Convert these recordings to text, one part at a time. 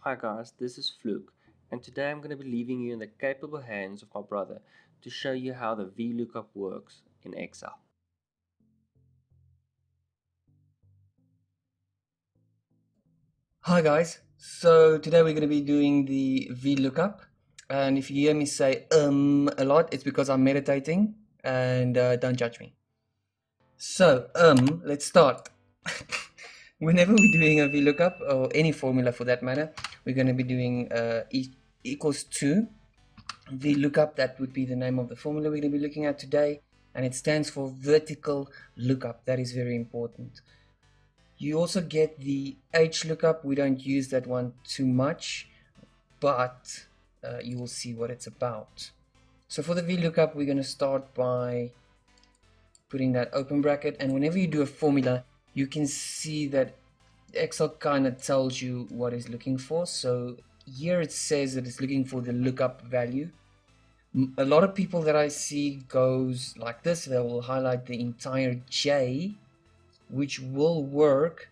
Hi guys, this is Fluke, and today I'm going to be leaving you in the capable hands of my brother to show you how the Vlookup works in Excel. Hi guys, so today we're going to be doing the VLOOKUP, and if you hear me say a lot, it's because I'm meditating, and don't judge me. So let's start. Whenever we're doing a VLOOKUP, or any formula for that matter, we're going to be doing equals to VLOOKUP. That would be the name of the formula we're going to be looking at today, and it stands for vertical lookup. That is very important. You also get the H lookup. We don't use that one too much, but you will see what it's about. So for the VLOOKUP, we're going to start by putting that open bracket, and whenever you do a formula, you can see that Excel kind of tells you what it's looking for. So here it says that it's looking for the lookup value. A lot of people that I see goes like this. They will highlight the entire J, which will work,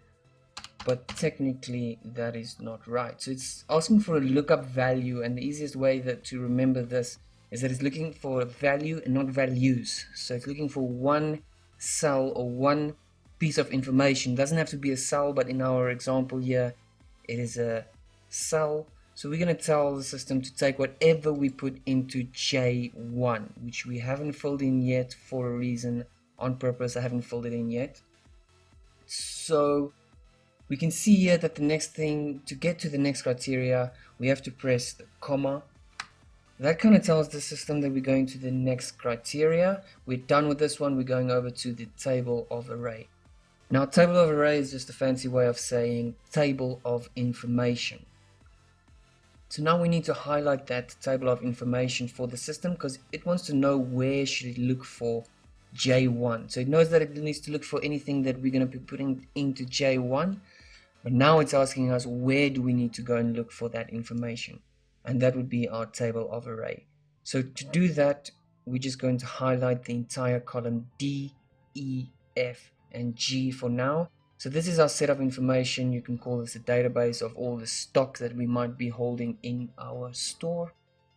but technically that is not right. So it's asking for a lookup value, and the easiest way to remember this is that it's looking for a value and not values. So it's looking for one cell or one piece of information. It doesn't have to be a cell, but in our example here it is a cell. So we're going to tell the system to take whatever we put into J1, which we haven't filled in yet for a reason. On purpose, I haven't filled it in yet. So we can see here that the next thing, to get to the next criteria, we have to press the comma. That kind of tells the system that we're going to the next criteria. We're done with this one. We're going over to the table of array. Now, table of array is just a fancy way of saying table of information. So now we need to highlight that table of information for the system, because it wants to know where should it look for J1. So it knows that it needs to look for anything that we're going to be putting into J1. But now it's asking us, where do we need to go and look for that information? And that would be our table of array. So to do that, we're just going to highlight the entire column D, E, F, and G for now. So this is our set of information. You can call this a database of all the stock that we might be holding in our store.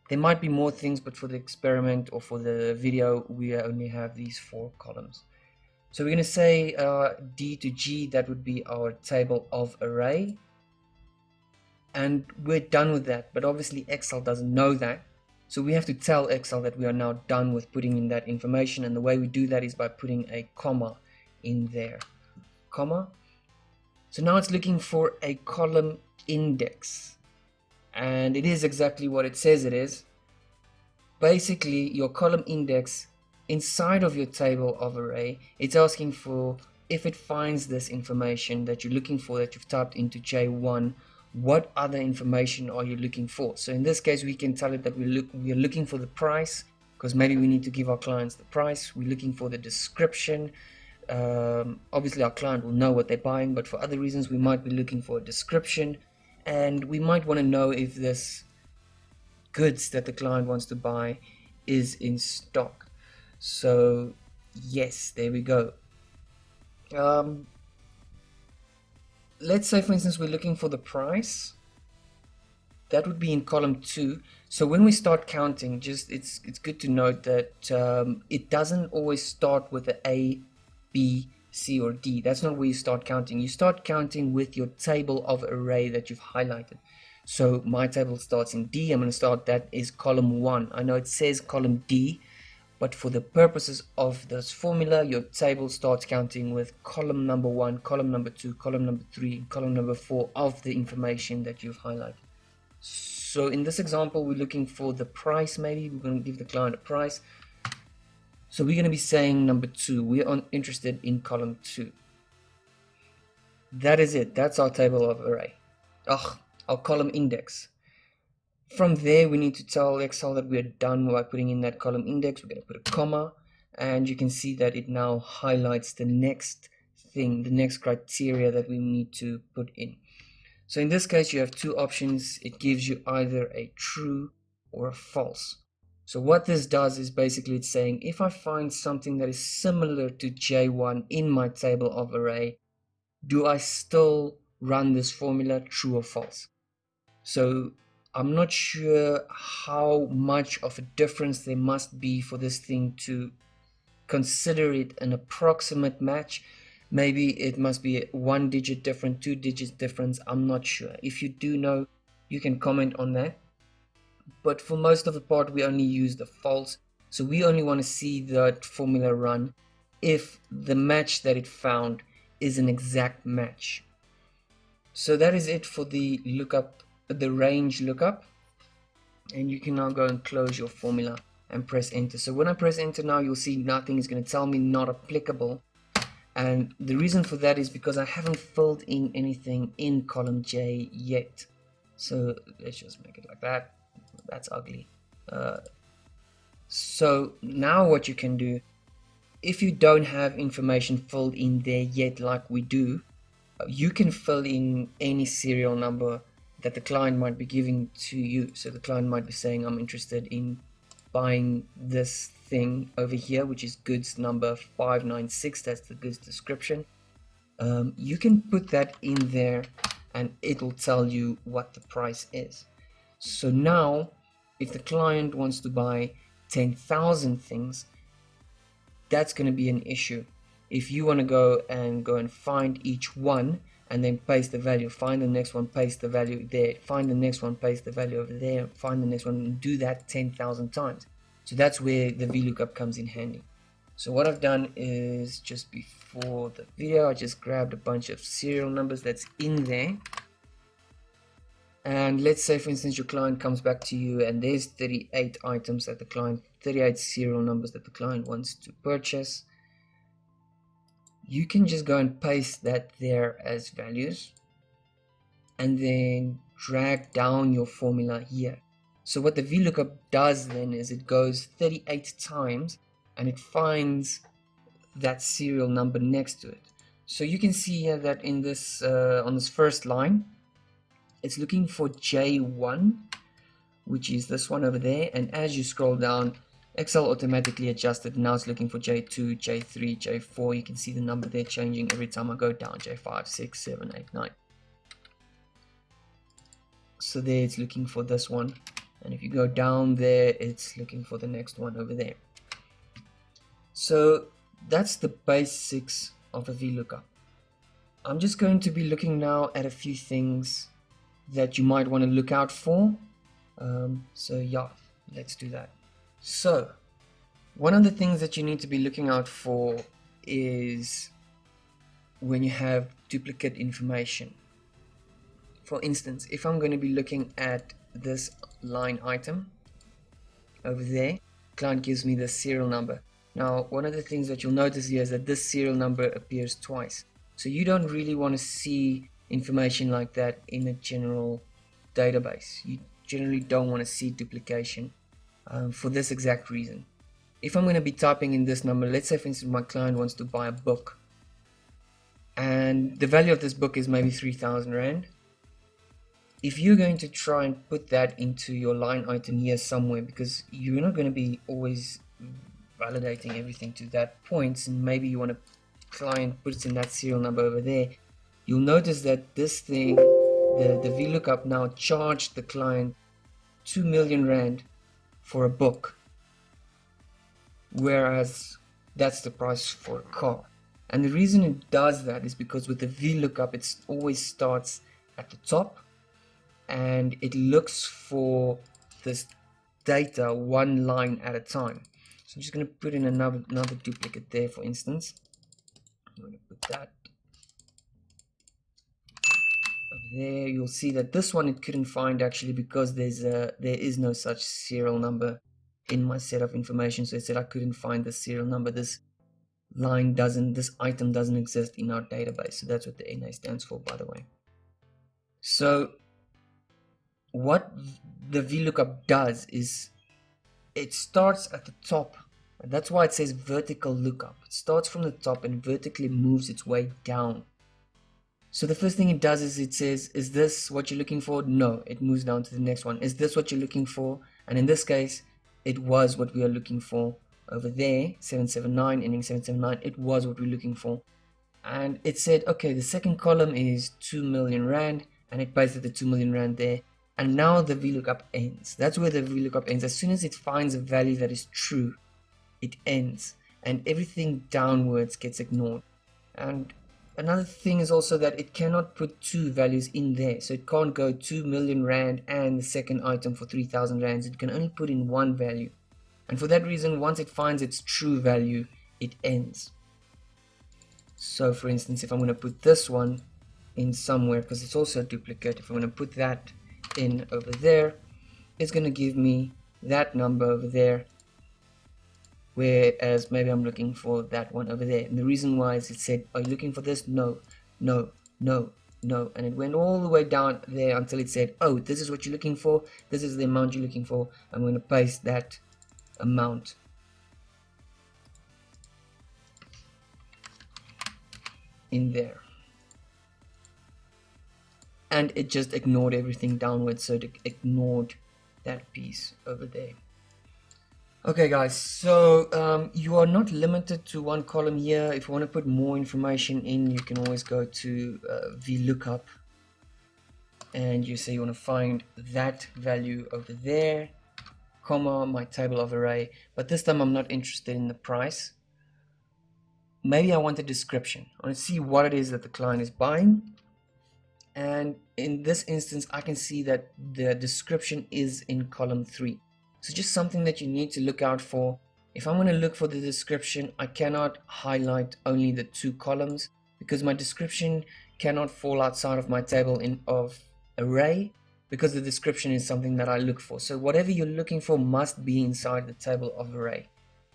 There might be more things, but for the experiment or for the video, we only have these 4 columns. So we're going to say D to G, that would be our table of array. And we're done with that, but obviously Excel doesn't know that. So we have to tell Excel that we are now done with putting in that information, and the way we do that is by putting a comma in there. Comma. So now it's looking for a column index, and it is exactly what it says it is. Basically, your column index inside of your table of array, it's asking for, if it finds this information that you're looking for, that you've typed into J1, what other information are you looking for? So in this case, we can tell it that we are looking for the price, because maybe we need to give our clients the price. We're looking for the description. Obviously our client will know what they're buying, but for other reasons we might be looking for a description, and we might want to know if this goods that the client wants to buy is in stock. So yes, there we go. Let's say, for instance, we're looking for the price. That would be in column 2. So when we start counting, just it's good to note that it doesn't always start with the A, B, C, or D. That's not where you start counting. You start counting with your table of array that you've highlighted. So my table starts in D. I'm going to start, that is column 1. I know it says column D, but for the purposes of this formula, your table starts counting with column number 1, column number 2, column number 3, and column number 4 of the information that you've highlighted. So in this example, we're looking for the price. Maybe we're going to give the client a price. So we're going to be saying number 2. We're interested in column 2. That is it. That's our table of array. Our column index. From there, we need to tell Excel that we're done by putting in that column index. We're going to put a comma, and you can see that it now highlights the next thing, the next criteria that we need to put in. So in this case, you have 2 options. It gives you either a true or a false. So what this does is basically it's saying, if I find something that is similar to J1 in my table of array, do I still run this formula, true or false? So I'm not sure how much of a difference there must be for this thing to consider it an approximate match. Maybe it must be 1 digit different, 2 digits difference. I'm not sure. If you do know, you can comment on that. But for most of the part, we only use the false. So we only want to see that formula run if the match that it found is an exact match. So that is it for the lookup, the range lookup. And you can now go and close your formula and press enter. So when I press enter now, you'll see nothing is going to tell me not applicable. And the reason for that is because I haven't filled in anything in column J yet. So let's just make it like that. That's ugly. So now what you can do, if you don't have information filled in there yet like we do, you can fill in any serial number that the client might be giving to you. So the client might be saying, I'm interested in buying this thing over here, which is goods number 596. That's the goods description. You can put that in there and it'll tell you what the price is. So now if the client wants to buy 10,000 things, that's going to be an issue. If you want to go and find each one and then paste the value, find the next one, paste the value there, find the next one, paste the value over there, find the next one, and do that 10,000 times. So that's where the VLOOKUP comes in handy. So what I've done is, just before the video, I just grabbed a bunch of serial numbers that's in there. And let's say, for instance, your client comes back to you and there's 38 items that the client, 38 serial numbers that the client wants to purchase. You can just go and paste that there as values and then drag down your formula here. So what the VLOOKUP does then is it goes 38 times and it finds that serial number next to it. So you can see here that in this on this first line, it's looking for J1, which is this one over there, and as you scroll down, Excel automatically adjusted. Now it's looking for J2, J3, J4. You can see the number there changing every time I go down. J5, 6, 7, 8, 9. So there it's looking for this one. And if you go down there, it's looking for the next one over there. So that's the basics of a VLOOKUP. I'm just going to be looking now at a few things that you might want to look out for. So yeah, let's do that. So one of the things that you need to be looking out for is when you have duplicate information. For instance, if I'm going to be looking at this line item over there, client gives me the serial number. Now, one of the things that you'll notice here is that this serial number appears twice. So you don't really want to see information like that in a general database. You generally don't want to see duplication for this exact reason. If I'm going to be typing in this number, let's say for instance my client wants to buy a book and the value of this book is maybe 3,000 Rand. If you're going to try and put that into your line item here somewhere, because you're not going to be always validating everything to that point, and maybe you want to client puts in that serial number over there, you'll notice that this thing, the VLOOKUP now charged the client 2 million Rand for a book, whereas that's the price for a car. And the reason it does that is because with the VLOOKUP it always starts at the top and it looks for this data one line at a time. So I'm just going to put in another duplicate there, for instance. I'm going to put that over there. You'll see that this one it couldn't find actually because there is no such serial number in my set of information. So it said I couldn't find the serial number. This item doesn't exist in our database. So that's what the NA stands for, by the way. So what the VLOOKUP does is it starts at the top. And that's why it says vertical lookup. It starts from the top and vertically moves its way down. So the first thing it does is it says, is this what you're looking for? No, it moves down to the next one. Is this what you're looking for? And in this case, it was what we are looking for over there, 779, ending 779. It was what we're looking for. And it said, okay, the second column is 2 million Rand, and it pasted the 2 million Rand there. And now the VLOOKUP ends. That's where the VLOOKUP ends. As soon as it finds a value that is true, it ends, and everything downwards gets ignored. And another thing is also that it cannot put two values in there. So it can't go 2 million rand and the second item for 3,000 rands. It can only put in one value. And for that reason, once it finds its true value, it ends. So for instance, if I'm going to put this one in somewhere, because it's also a duplicate, if I'm going to put that in over there, it's going to give me that number over there, whereas maybe I'm looking for that one over there. And the reason why is it said, are you looking for this? No, no, no, no. And it went all the way down there until it said, oh, this is what you're looking for, this is the amount you're looking for. I'm going to paste that amount in there, and it just ignored everything downwards, so it ignored that piece over there. Okay guys, so you are not limited to one column here. If you want to put more information in, you can always go to Vlookup, and you say you want to find that value over there, comma, my table of array. But this time I'm not interested in the price. Maybe I want a description. I want to see what it is that the client is buying. And in this instance, I can see that the description is in column 3. So just something that you need to look out for. If I'm going to look for the description, I cannot highlight only the 2 columns, because my description cannot fall outside of my table of array, because the description is something that I look for. So whatever you're looking for must be inside the table of array.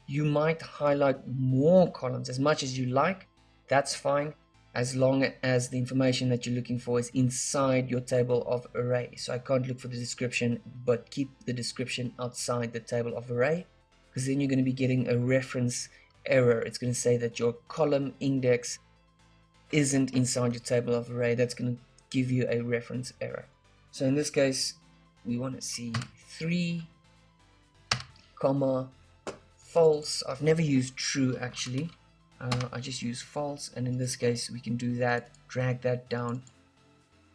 You might highlight more columns as much as you like, that's fine, as long as the information that you're looking for is inside your table of array. So I can't look for the description, but keep the description outside the table of array, because then you're going to be getting a reference error. It's going to say that your column index isn't inside your table of array. That's going to give you a reference error. So in this case, we want to see 3, comma, false. I've never used true actually. I just use false, and in this case we can do that, drag that down,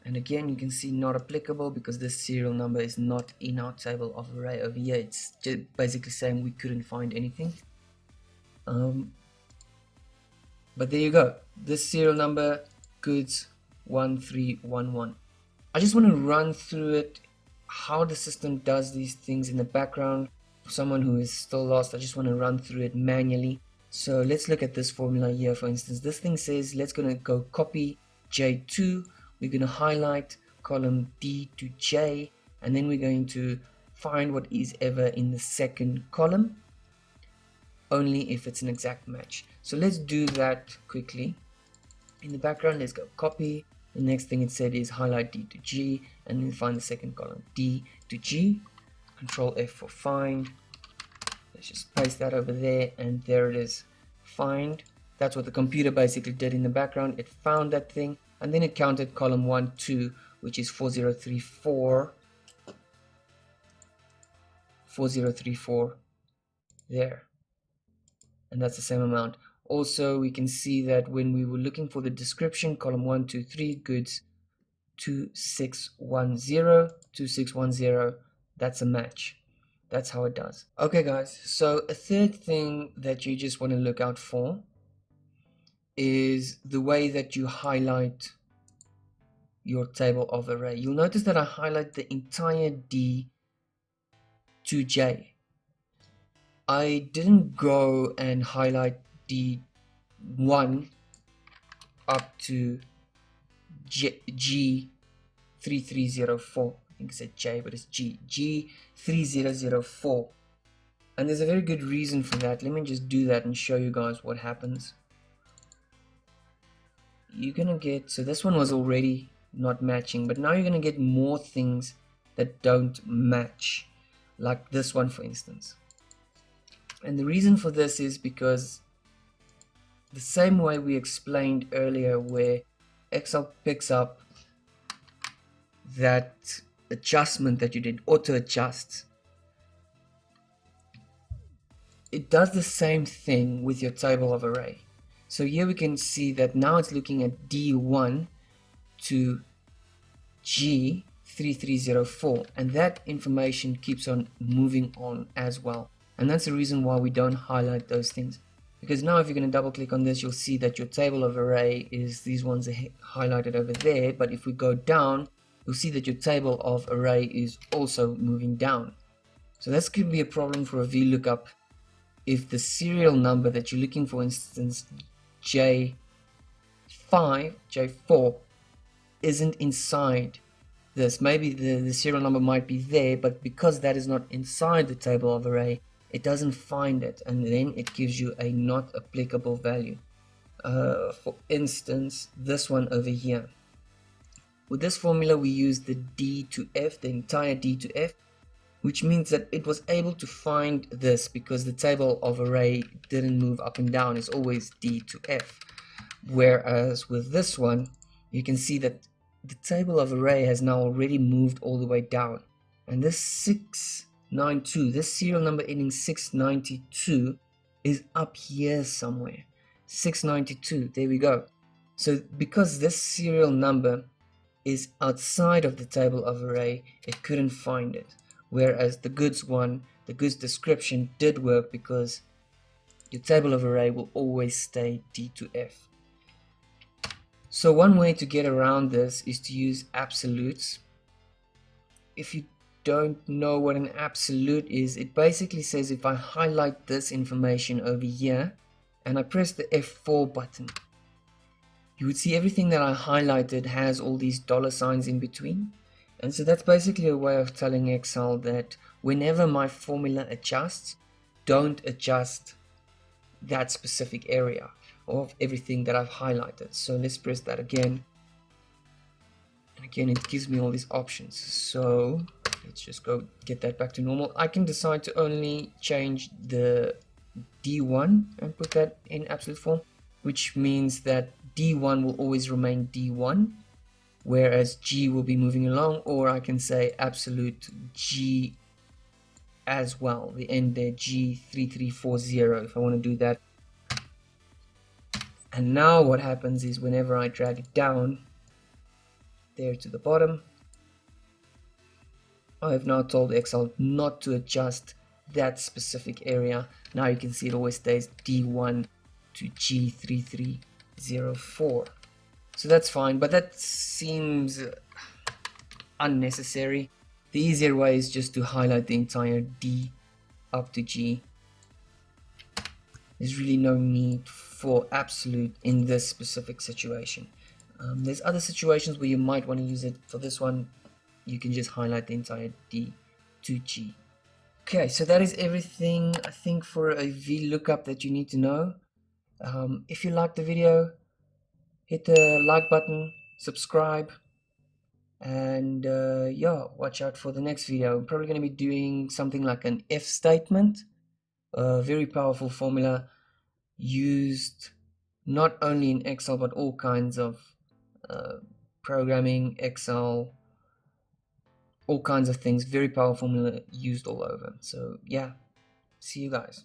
and again you can see not applicable because this serial number is not in our table of array over here. It's just basically saying we couldn't find anything. But there you go, this serial number, goods 1311. I just want to run through it, how the system does these things in the background. For someone who is still lost, I just want to run through it manually. So let's look at this formula here. For instance, this thing says let's gonna go copy J2, we're gonna highlight column D to J, and then we're going to find what is ever in the second column, only if it's an exact match. So let's do that quickly. In the background, let's go copy. The next thing it said is highlight D to G, and then find the second column, D to G. Control F for find. Let's just paste that over there, and there it is, find. That's what the computer basically did in the background. It found that thing, and then it counted column 1, 2, which is 4034. 4034 there, and that's the same amount. Also, we can see that when we were looking for the description, column 1, 2, 3, goods 2610, 2610, that's a match. That's how it does. Okay guys, so a third thing that you just want to look out for is the way that you highlight your table of array. You'll notice that I highlight the entire D to J. I didn't go and highlight D1 up to G3304. I think it said J, but it's G3004. And there's a very good reason for that. Let me just do that and show you guys what happens. You're gonna get, so this one was already not matching, but now you're gonna get more things that don't match, like this one for instance. And the reason for this is because the same way we explained earlier, where Excel picks up that adjustment that you did, auto adjust, it does the same thing with your table of array. So here we can see that now it's looking at D1 to G 3304, and that information keeps on moving on as well. And that's the reason why we don't highlight those things, because now if you're going to double click on this, you'll see that your table of array is these ones are highlighted over there. But if we go down, you'll see that your table of array is also moving down. So this could be a problem for a VLOOKUP if the serial number that you're looking for, instance J5, J4, isn't inside this. Maybe the serial number might be there, but because that is not inside the table of array, it doesn't find it, and then it gives you a not applicable value. For instance, this one over here. With this formula, we use the D to F, the entire D to F, which means that it was able to find this because the table of array didn't move up and down. It's always D to F. Whereas with this one, you can see that the table of array has now already moved all the way down. And this 692, this serial number ending 692 is up here somewhere. 692, there we go. So because this serial number is outside of the table of array, it couldn't find it. Whereas the goods one, the goods description did work because your table of array will always stay D to F. So one way to get around this is to use absolutes. If you don't know what an absolute is, it basically says if I highlight this information over here and I press the F4 button, you would see everything that I highlighted has all these dollar signs in between. And so that's basically a way of telling Excel that whenever my formula adjusts, don't adjust that specific area of everything that I've highlighted. So let's press that again. And again, it gives me all these options. So let's just go get that back to normal. I can decide to only change the D1 and put that in absolute form, which means that D1 will always remain D1, whereas G will be moving along, or I can say absolute G as well, the end there, G3340, if I want to do that. And now what happens is whenever I drag it down there to the bottom, I have now told Excel not to adjust that specific area. Now you can see it always stays D1 to G3304. So that's fine, but that seems unnecessary. The easier way is just to highlight the entire D up to G. There's really no need for absolute in this specific situation. There's other situations where you might want to use it. For this one, you can just highlight the entire D to G. Okay, so that is everything I think for a VLOOKUP that you need to know. If you liked the video, hit the like button, subscribe, and yeah, watch out for the next video. I'm probably going to be doing something like an if statement, a very powerful formula used not only in Excel but all kinds of programming, Excel, all kinds of things. Very powerful formula used all over. So yeah, see you guys.